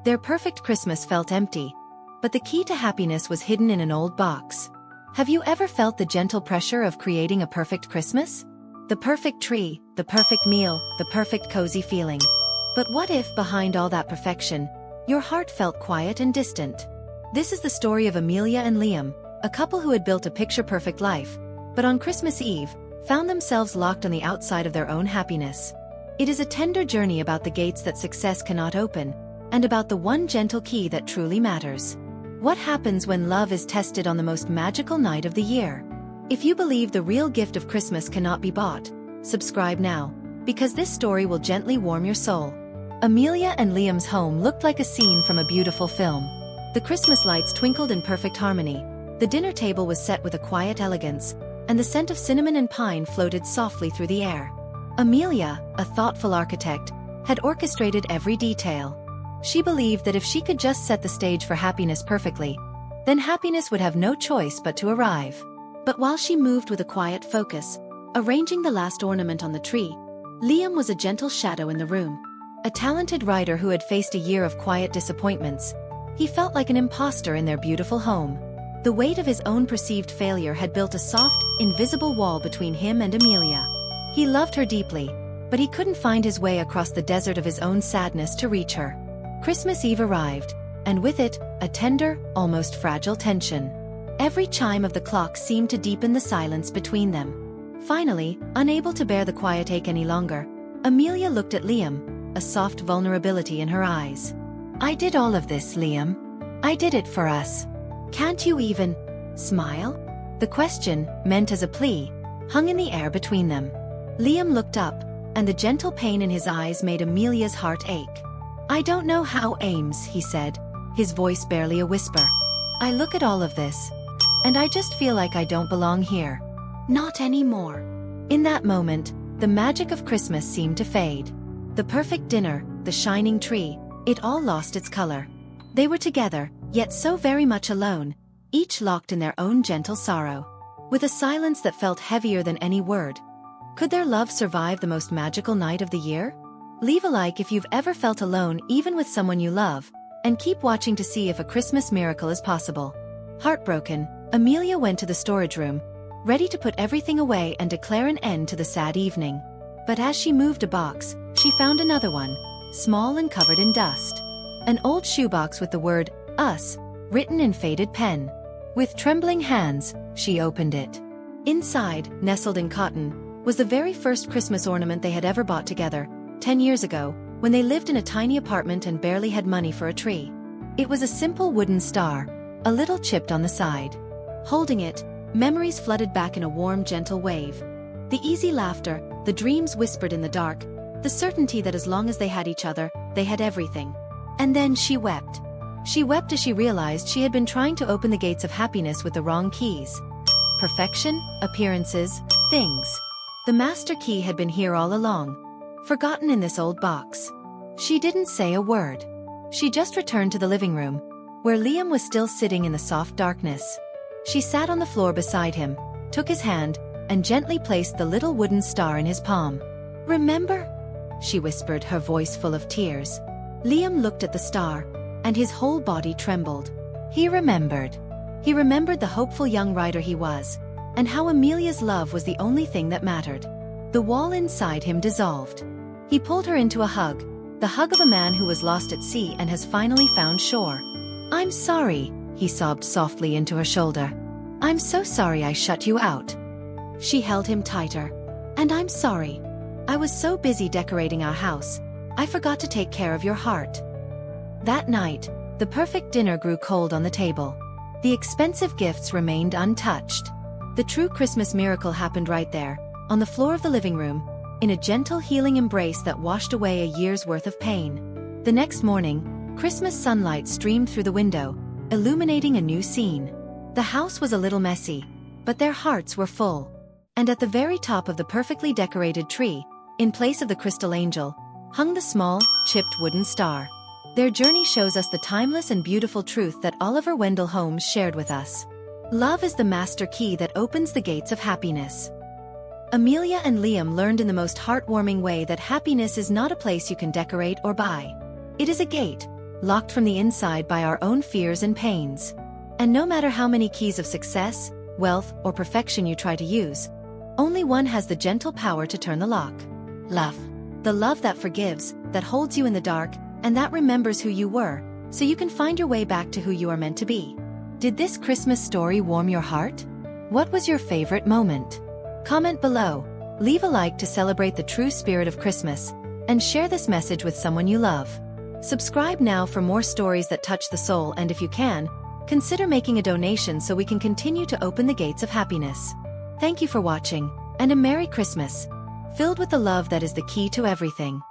Their perfect Christmas felt empty, but the key to happiness was hidden in an old box. Have you ever felt the gentle pressure of creating a perfect Christmas? The perfect tree, the perfect meal, the perfect cozy feeling. But what if, behind all that perfection, your heart felt quiet and distant? This is the story of Amelia and Liam, a couple who had built a picture-perfect life, but on Christmas Eve, found themselves locked on the outside of their own happiness. It is a tender journey about the gates that success cannot open, and about the one gentle key that truly matters. What happens when love is tested on the most magical night of the year? If you believe the real gift of Christmas cannot be bought, subscribe now, because this story will gently warm your soul. Amelia and Liam's home looked like a scene from a beautiful film. The Christmas lights twinkled in perfect harmony, the dinner table was set with a quiet elegance, and the scent of cinnamon and pine floated softly through the air. Amelia, a thoughtful architect, had orchestrated every detail. She believed that if she could just set the stage for happiness perfectly, then happiness would have no choice but to arrive. But while she moved with a quiet focus, arranging the last ornament on the tree, Liam was a gentle shadow in the room. A talented writer who had faced a year of quiet disappointments, he felt like an imposter in their beautiful home. The weight of his own perceived failure had built a soft, invisible wall between him and Amelia. He loved her deeply, but he couldn't find his way across the desert of his own sadness to reach her. Christmas Eve arrived, and with it, a tender, almost fragile tension. Every chime of the clock seemed to deepen the silence between them. Finally, unable to bear the quiet ache any longer, Amelia looked at Liam, a soft vulnerability in her eyes. "I did all of this, Liam. I did it for us. Can't you even smile?" The question, meant as a plea, hung in the air between them. Liam looked up, and the gentle pain in his eyes made Amelia's heart ache. "I don't know how, Ames," he said, his voice barely a whisper. "I look at all of this, and I just feel like I don't belong here. Not anymore." In that moment, the magic of Christmas seemed to fade. The perfect dinner, the shining tree, it all lost its color. They were together, yet so very much alone, each locked in their own gentle sorrow. With a silence that felt heavier than any word. Could their love survive the most magical night of the year? Leave a like if you've ever felt alone even with someone you love, and keep watching to see if a Christmas miracle is possible. Heartbroken, Amelia went to the storage room, ready to put everything away and declare an end to the sad evening. But as she moved a box, she found another one, small and covered in dust. An old shoebox with the word, "Us," written in faded pen. With trembling hands, she opened it. Inside, nestled in cotton, was the very first Christmas ornament they had ever bought together, 10 years ago, when they lived in a tiny apartment and barely had money for a tree. It was a simple wooden star, a little chipped on the side. Holding it, memories flooded back in a warm, gentle wave. The easy laughter, the dreams whispered in the dark, the certainty that as long as they had each other, they had everything. And then she wept. She wept as she realized she had been trying to open the gates of happiness with the wrong keys. Perfection, appearances, things. The master key had been here all along, forgotten in this old box. She didn't say a word. She just returned to the living room, where Liam was still sitting in the soft darkness. She sat on the floor beside him, took his hand, and gently placed the little wooden star in his palm. "Remember?" she whispered, her voice full of tears. Liam looked at the star, and his whole body trembled. He remembered. He remembered the hopeful young writer he was, and how Amelia's love was the only thing that mattered. The wall inside him dissolved. He pulled her into a hug, the hug of a man who was lost at sea and has finally found shore. "I'm sorry," he sobbed softly into her shoulder. "I'm so sorry I shut you out." She held him tighter. "And I'm sorry. I was so busy decorating our house, I forgot to take care of your heart." That night, the perfect dinner grew cold on the table. The expensive gifts remained untouched. The true Christmas miracle happened right there, on the floor of the living room, in a gentle healing embrace that washed away a year's worth of pain. The next morning, Christmas sunlight streamed through the window, illuminating a new scene. The house was a little messy, but their hearts were full. And at the very top of the perfectly decorated tree, in place of the crystal angel, hung the small, chipped wooden star. Their journey shows us the timeless and beautiful truth that Wendell Holmes shared with us. Love is the master key that opens the gates of happiness. Amelia and Liam learned in the most heartwarming way that happiness is not a place you can decorate or buy. It is a gate, locked from the inside by our own fears and pains. And no matter how many keys of success, wealth, or perfection you try to use, only one has the gentle power to turn the lock. Love. The love that forgives, that holds you in the dark, and that remembers who you were, so you can find your way back to who you are meant to be. Did this Christmas story warm your heart? What was your favorite moment? Comment below, leave a like to celebrate the true spirit of Christmas, and share this message with someone you love. Subscribe now for more stories that touch the soul, and if you can, consider making a donation so we can continue to open the gates of happiness. Thank you for watching, and a Merry Christmas, filled with the love that is the key to everything.